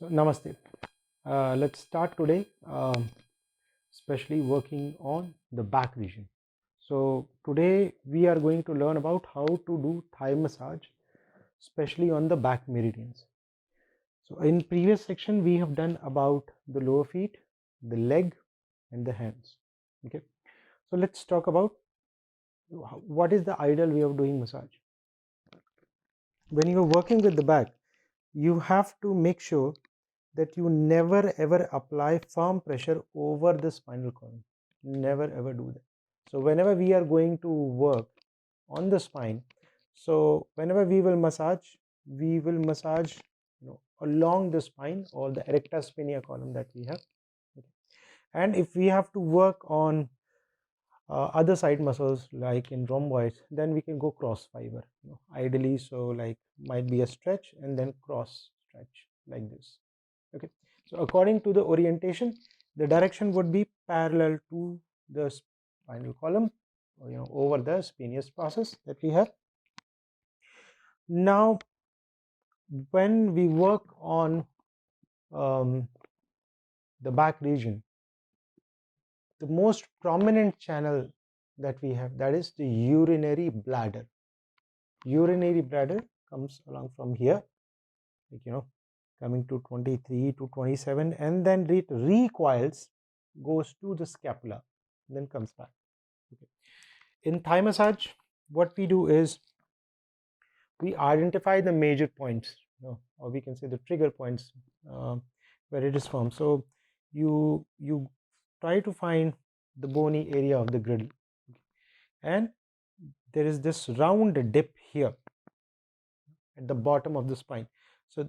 So namaste. Let's start today, especially working on the back region. So today we are going to learn about how to do Thai massage, especially on the back meridians. So in previous section we have done about the lower feet, the leg, and the hands. Okay. So let's talk about what is the ideal way of doing massage. When you are working with the back, you have to make sure that you never ever apply firm pressure over the spinal column. Never ever do that. So whenever we are going to work on the spine, so whenever we will massage along the spine or the erecta spinae column that we have. Okay. And if we have to work on other side muscles like in rhomboids, then we can go cross fiber, ideally. So like might be a stretch and then cross stretch like this. Okay, so according to the orientation, the direction would be parallel to the spinal column, over the spinous process that we have. Now when we work on the back region, the most prominent channel that we have, that is the urinary bladder. Urinary bladder comes along from here, like coming to 23 to 27, and then it recoils, goes to the scapula, then comes back. Okay. In Thai massage, what we do is we identify the major points, or we can say the trigger points, where it is formed. So you try to find the bony area of the griddle, and there is this round dip here at the bottom of the spine. So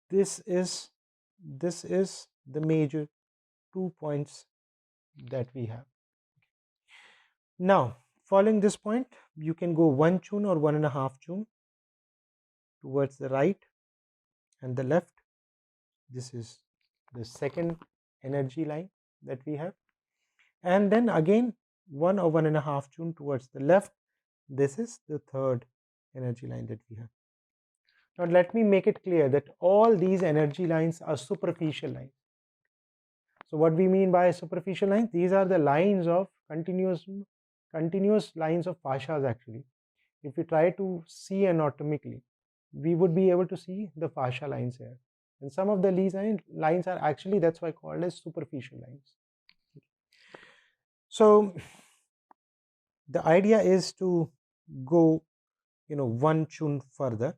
this is the major 2 points that we have. Now following this point, you can go 1 chun or 1.5 chun towards the right and the left. This is the second energy line that we have, and then again 1 or 1.5 chun towards the left. This is the third energy line that we have. Now let me make it clear that all these energy lines are superficial lines. So what we mean by superficial lines, these are the lines of continuous lines of fascias. Actually, if we try to see anatomically, we would be able to see the fascia lines here, and some of the lines are actually, that's why called as superficial lines. So the idea is to go 1 chun further,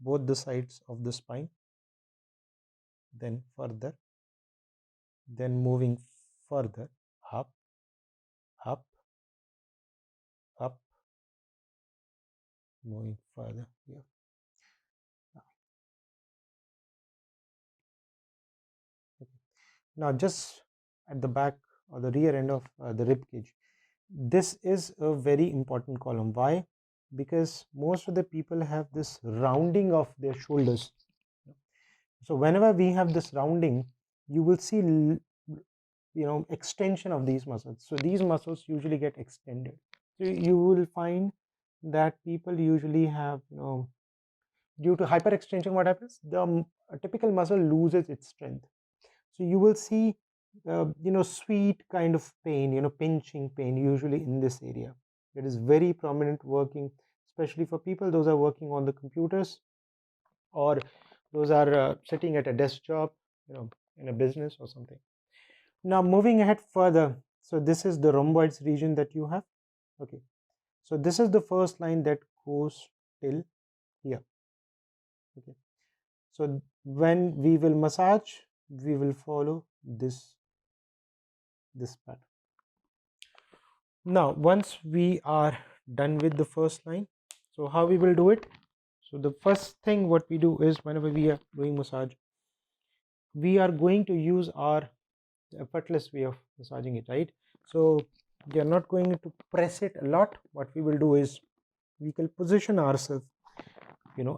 both the sides of the spine, then further, then moving further up, up, up, moving further here. Okay. Now just at the back or the rear end of the rib cage, this is a very important column. Why? Because most of the people have this rounding of their shoulders. So whenever we have this rounding, you will see extension of these muscles. So these muscles usually get extended. So you will find that people usually have, due to hyperextension, what happens? A typical muscle loses its strength. So you will see sweet kind of pain, pinching pain usually in this area. It is very prominent working, especially for people those are working on the computers, or those are sitting at a desk job, in a business or something. Now moving ahead further, so this is the rhomboids region that you have. Okay, so this is the first line that goes till here. Okay, so when we will massage, we will follow this pattern. Now once we are done with the first line, so how we will do it? So the first thing what we do is, whenever we are doing massage, we are going to use our effortless way of massaging it, right? So we are not going to press it a lot. What we will do is we can position ourselves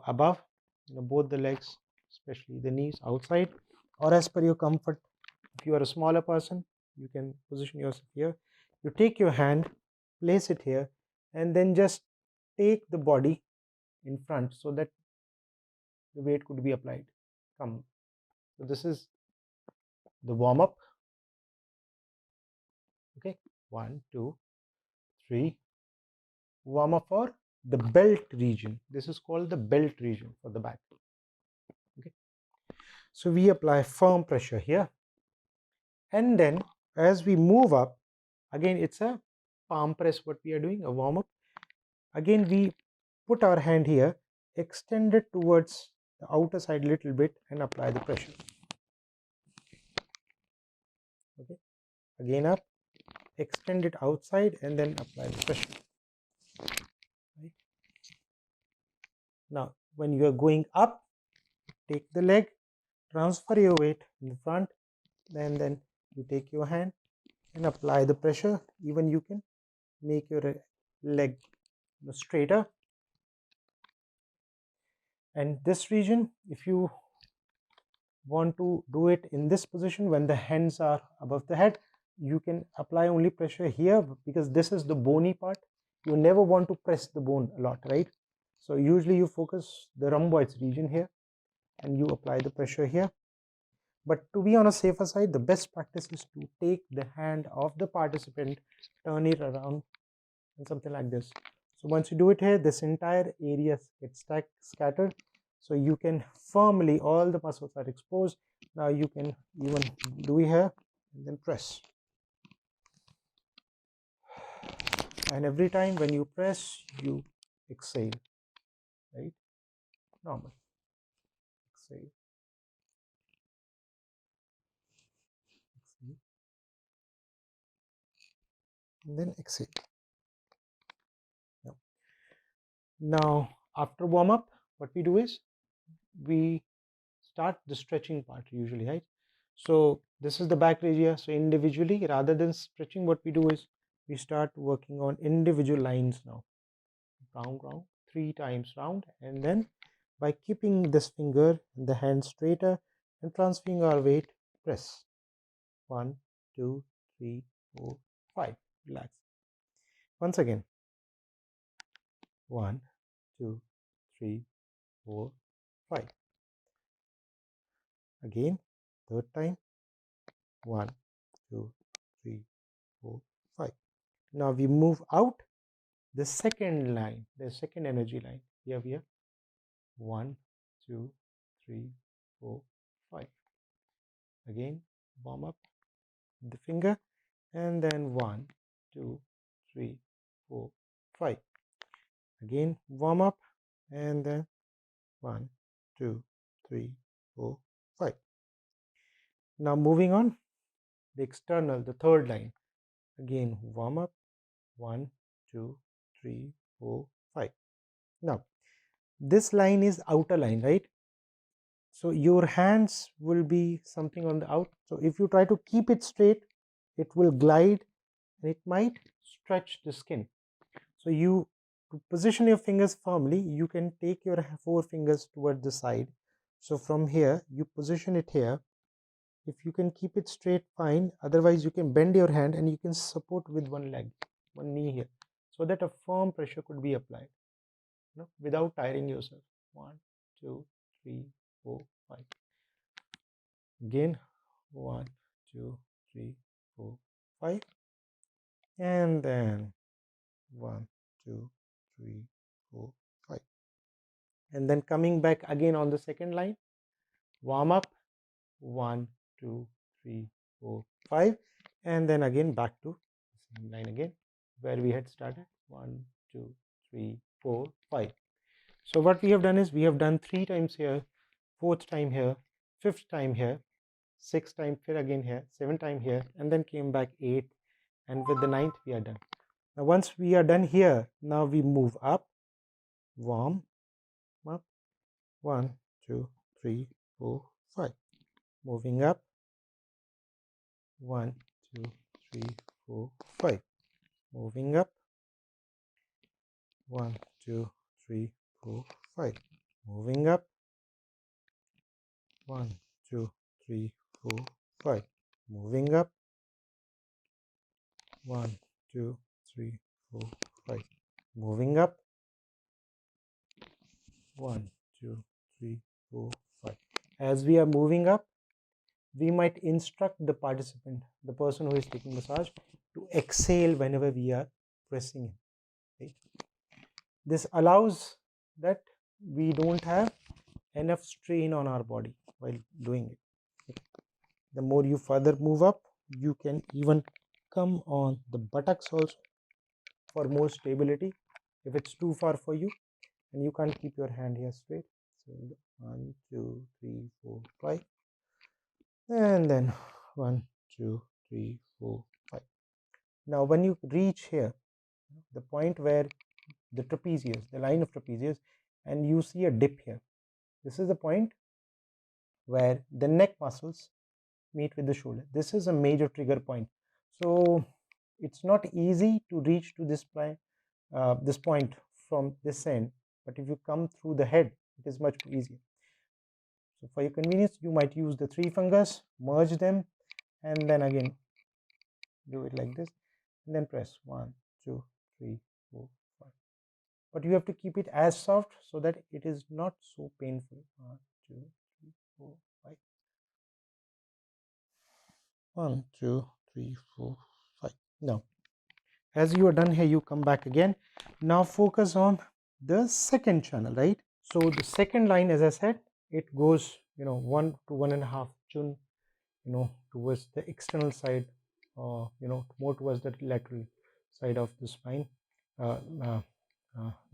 above both the legs, especially the knees outside, or as per your comfort. If you are a smaller person, you can position yourself here. You take your hand, place it here, and then just take the body in front so that the weight could be applied. come. So this is the warm up. Okay, 1, 2, 3. Warm up for the belt region. This is called the belt region for the back. Okay, so we apply firm pressure here, and then as we move up, again it's a palm press. What we are doing, a warm up. Again we put our hand here, extend it towards the outer side a little bit, and apply the pressure. Okay, again up, extend it outside, and then apply the pressure. Right. Now when you are going up, take the leg, transfer your weight in the front, and then you take your hand and apply the pressure. Even you can make your leg straighter. And this region, if you want to do it in this position when the hands are above the head, you can apply only pressure here, because this is the bony part. You never want to press the bone a lot, right? So usually you focus the rhomboids region here and you apply the pressure here. But to be on a safer side, the best practice is to take the hand of the participant, turn it around, and something like this. So once you do it here, this entire area gets scattered. So you can firmly, all the muscles are exposed. Now you can even do here and then press. And every time when you press, you exhale, right? Normal. Exhale. Exhale. And then exhale. Now after warm up, what we do is we start the stretching part usually, right? So this is the back area. So individually, rather than stretching, what we do is we start working on individual lines now. Round, round, 3 times round, and then by keeping this finger and the hand straighter and transferring our weight, press. 1, 2, 3, 4, 5. Relax. Once again. 1, 2, 3, 4, 5. Again, third time. 1, 2, 3, 4, 5. Now we move out the second line, the second energy line. Here we have 1, 2, 3, 4, 5. Again, warm up the finger, and then 1, 2, 3, 4, 5. Again, warm up, and then 1, 2, 3, 4, 5. Now moving on, the external, the third line. Again, warm up, 1, 2, 3, 4, 5. Now, this line is outer line, right? So your hands will be something on the out. So if you try to keep it straight, it will glide and it might stretch the skin. So you, to position your fingers firmly, you can take your 4 fingers toward the side. So from here, you position it here. If you can keep it straight, fine. Otherwise, you can bend your hand and you can support with one leg, one knee here, so that a firm pressure could be applied, without tiring yourself. 1, 2, 3, 4, 5. Again, 1, 2, 3, 4, 5. And then 1, 2, 3, 4, 5. And then coming back again on the second line, warm up, 1, 2, 3, 4, 5. And then again back to the same line again where we had started. 1, 2, 3, 4, 5. So what we have done is we have done 3 times here, 4th time here, 5th time here, 6th time again here, 7th time here, and then came back 8, and with the 9th we are done. Now once we are done here, now we move up, warm up, 1, 2, 3, 4, 5. Moving up, 1, 2, 3, 4, 5. Moving up, 1, 2, 3, 4, 5. Moving up, 1, 2, 3, 4, 5. Moving up, 1, 2, 3, 4, 5. Moving up, 1, 2, 3, 4, 5. as we are moving up, we might instruct the participant, the person who is taking massage, to exhale whenever we are pressing it. Right? This allows that we don't have enough strain on our body while doing it. Okay. The more you further move up, you can even come on the buttocks also for more stability. If it's too far for you and you can't keep your hand here straight, so 1 2 3 4 5, and then 1 2 3 4 5. Now when you reach here, the point where the trapezius, the line of trapezius, and you see a dip here, this is the point where the neck muscles meet with the shoulder. This is a major trigger point. So it's not easy to reach to this point from this end, but if you come through the head, it is much easier. So for your convenience, you might use the 3 fingers, merge them, and then again do it like this, and then press 1 2 3 4 5. But you have to keep it as soft so that it is not so painful. 1 2 3 4 5. 1 2 3 4 5. Now as you are done here, you come back again. Now focus on the second channel, right? So the second line, as I said, it goes 1 to 1.5 chun towards the external side, or more towards the lateral side of the spine, the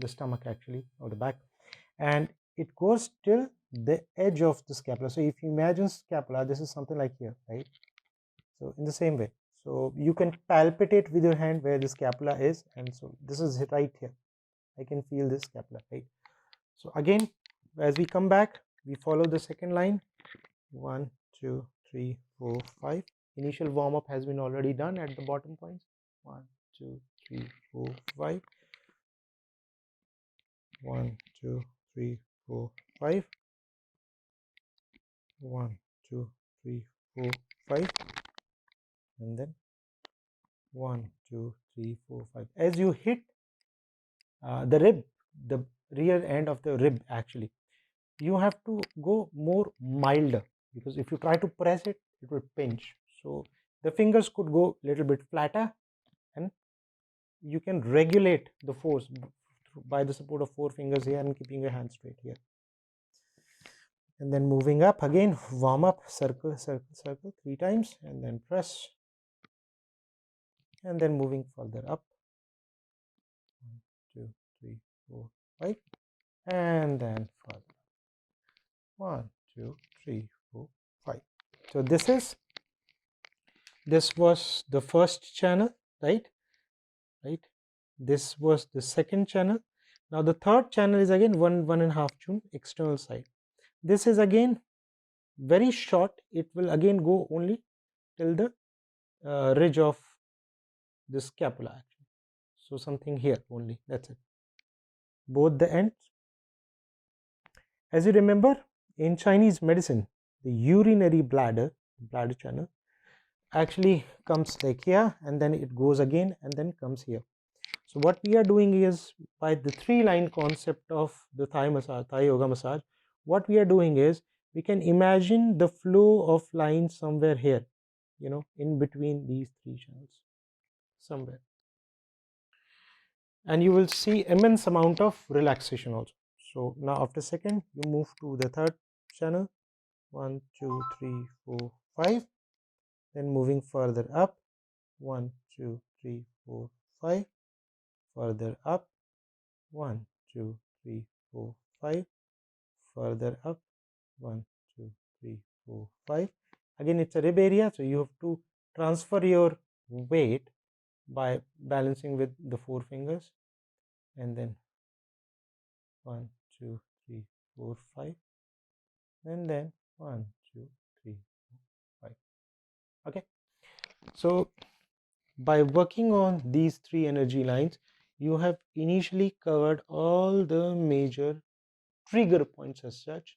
stomach actually, or the back, and it goes till the edge of the scapula. So if you imagine scapula, this is something like here, right? So in the same way, so you can palpitate with your hand where the scapula is, and so this is right here. I can feel this scapula, right? So again, as we come back, we follow the second line. 1 2 3 4 5. Initial warm-up has been already done at the bottom points. 1 2 3 4 5. 1 2 3 4 5. 1 2 3 4 5, and then 1 2 3 4 5. As you hit the rib, the rear end of the rib, actually you have to go more milder, because if you try to press it, it will pinch. So the fingers could go a little bit flatter, and you can regulate the force by the support of 4 fingers here and keeping your hand straight here. And then moving up again, warm up, circle circle circle 3 times, and then press, and then moving further up. 1 2 3 4 5, and then further 1 2 3 4 5. So this was the first channel, right? This was the second channel. Now the third channel is again 1.5 chun external side. This is again very short. It will again go only till the ridge of the scapula, actually. So something here only, that's it. Both the ends. As you remember, in Chinese medicine, the urinary bladder channel actually comes like here, and then it goes again and then comes here. So what we are doing is, by the 3-line concept of the Thai massage, Thai yoga massage, what we are doing is, we can imagine the flow of lines somewhere here, in between these 3 channels, somewhere. And you will see immense amount of relaxation also. So now after second, you move to the third channel. 1 2 3 4 5. Then moving further up, 1 2 3 4 5. Further up, 1 2 3 4 5. Further up, 1 2 3 4 5. Again, it's a rib area, so you have to transfer your weight by balancing with the 4 fingers, and then 1 2 3 4 5, and then 1 2 3 4 5. Okay, so by working on these 3 energy lines, you have initially covered all the major trigger points as such,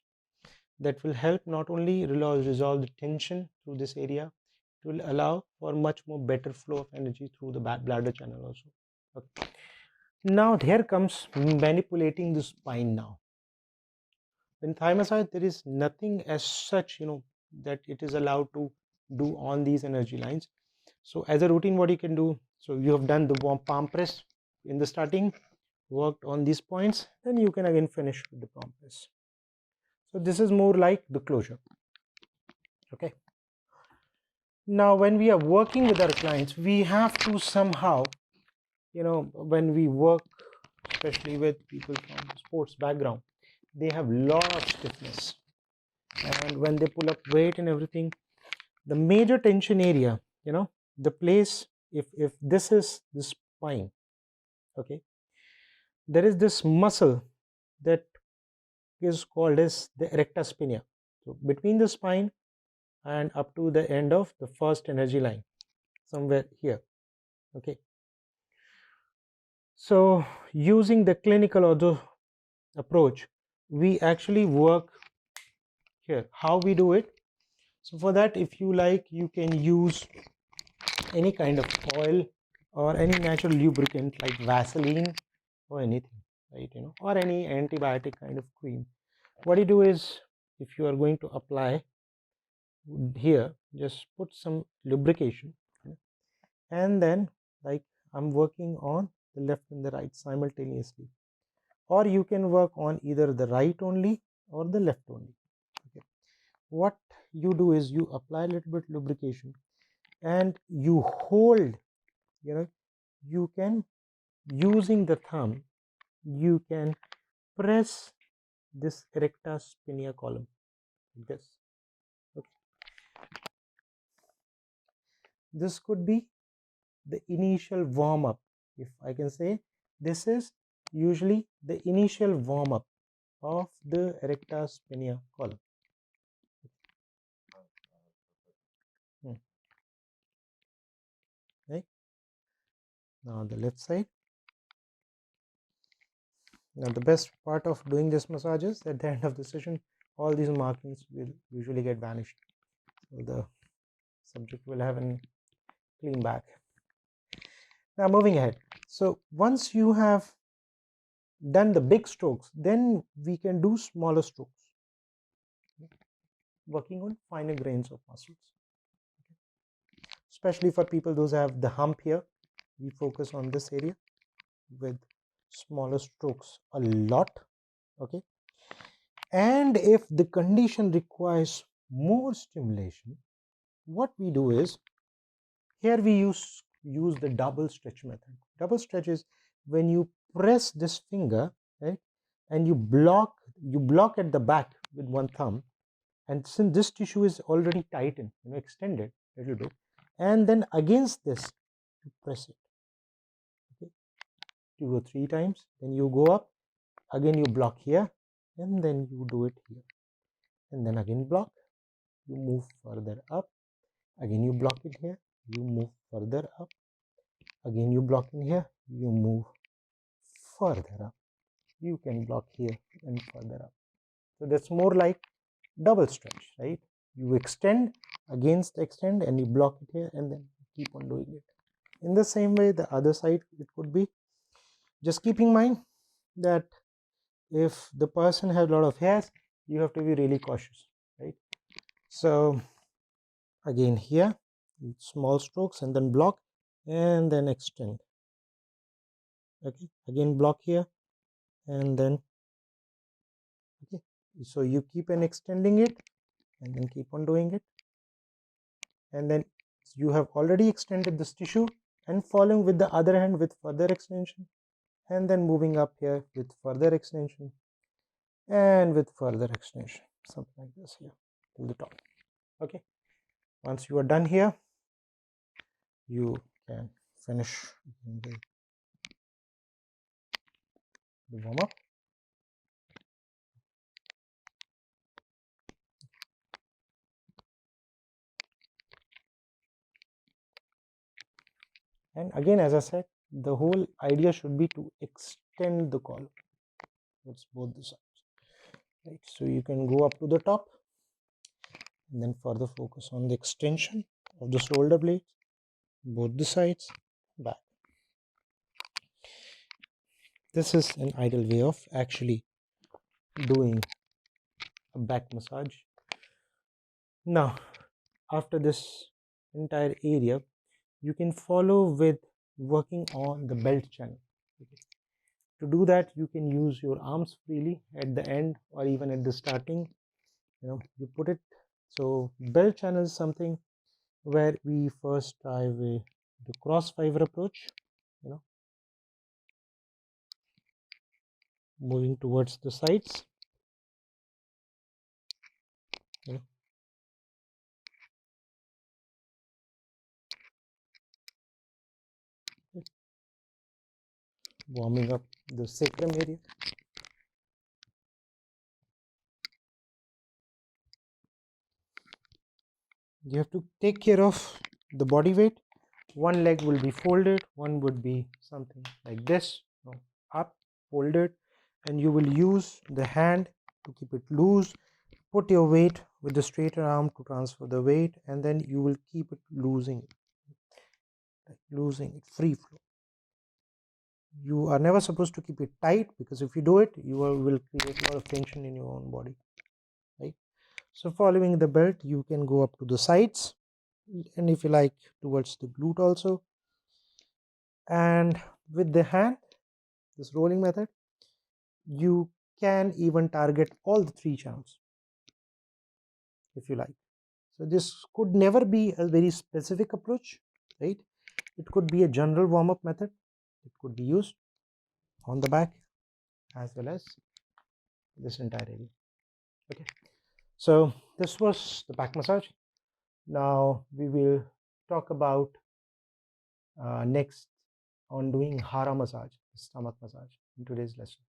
that will help not only resolve the tension through this area, it will allow for much more better flow of energy through the bladder channel also. Okay. Now here comes manipulating the spine now. In Thai massage, there is nothing as such, that it is allowed to do on these energy lines. So as a routine, what you can do, so you have done the warm palm press in the starting, worked on these points, then you can again finish with the palm press. So this is more like the closure. Okay. Now, when we are working with our clients, we have to somehow, when we work, especially with people from sports background, they have lot of stiffness. And when they pull up weight and everything, the major tension area, the place, if this is the spine, okay, there is this muscle that is called as the erector spinae. So between the spine and up to the end of the first energy line, somewhere here, okay. So using the clinical ortho approach, we actually work here. How we do it? So for that, if you like, you can use any kind of oil or any natural lubricant like Vaseline or anything, right? Or any antibiotic kind of cream. What you do is, if you are going to apply here, just put some lubrication, and then, like, I'm working on the left and the right simultaneously, or you can work on either the right only or the left only. Okay. What you do is you apply a little bit lubrication and you hold, you can, using the thumb, you can press this erector spinae column like this. Okay. This could be the initial warm up, if I can say. This is usually the initial warm up of the erector spinae column. Right. Now the left side. Now the best part of doing this massage is at the end of the session, all these markings will usually get vanished. So the subject will have a clean back. Now moving ahead. So once you have done the big strokes, then we can do smaller strokes, working on finer grains of muscles. Especially for people those have the hump here, we focus on this area with smaller strokes a lot. Okay. And if the condition requires more stimulation, what we do is, here we use the double stretch method. Double stretch is when you press this finger, right, and you block at the back with one thumb, and since this tissue is already tightened, extended a little bit, and then against this you press it, okay, 2 or 3 times, then you go up, again you block here, and then you do it here, and then again block, you move further up, again you block it here, you move further up, again you block in here, you move further up, you can block here and further up. So that's more like double stretch, right? You extend, extend, and you block it here, and then keep on doing it. In the same way, the other side, it could be, just keep in mind that if the person has a lot of hairs, you have to be really cautious, right? So again here, small strokes, and then block, and then extend. Okay, again block here, and then, okay, so you keep on extending it, and then keep on doing it, and then you have already extended this tissue, and following with the other hand with further extension, and then moving up here with further extension, and with further extension, something like this here to the top. Okay, once you are done here, you can finish the warm up. And again, as I said, the whole idea should be to extend the column. It's both the sides, right? So you can go up to the top, and then further focus on the extension of the shoulder blades, both the sides, back. This is an ideal way of actually doing back massage. Now, after this entire area, you can follow with working on the belt channel. Okay. To do that, you can use your arms freely at the end or even at the starting. You put it. So belt channel is something where we first try with the cross fiber approach, you know, moving towards the sides. You know, warming up the sacrum area. You have to take care of the body weight. One leg will be folded, one would be something like this, up, folded, and you will use the hand to keep it loose. Put your weight with the straighter arm to transfer the weight, and then you will keep it losing it free flow. You are never supposed to keep it tight, because if you do it, you will create a lot of tension in your own body, right? So following the belt, you can go up to the sides, and if you like, towards the glute also. And with the hand, this rolling method, you can even target all the three channels if you like. So this could never be a very specific approach, right? It could be a general warm-up method. It could be used on the back as well as this entire area. Okay, so this was the back massage. Now we will talk about next on doing hara massage, stomach massage, in today's lesson.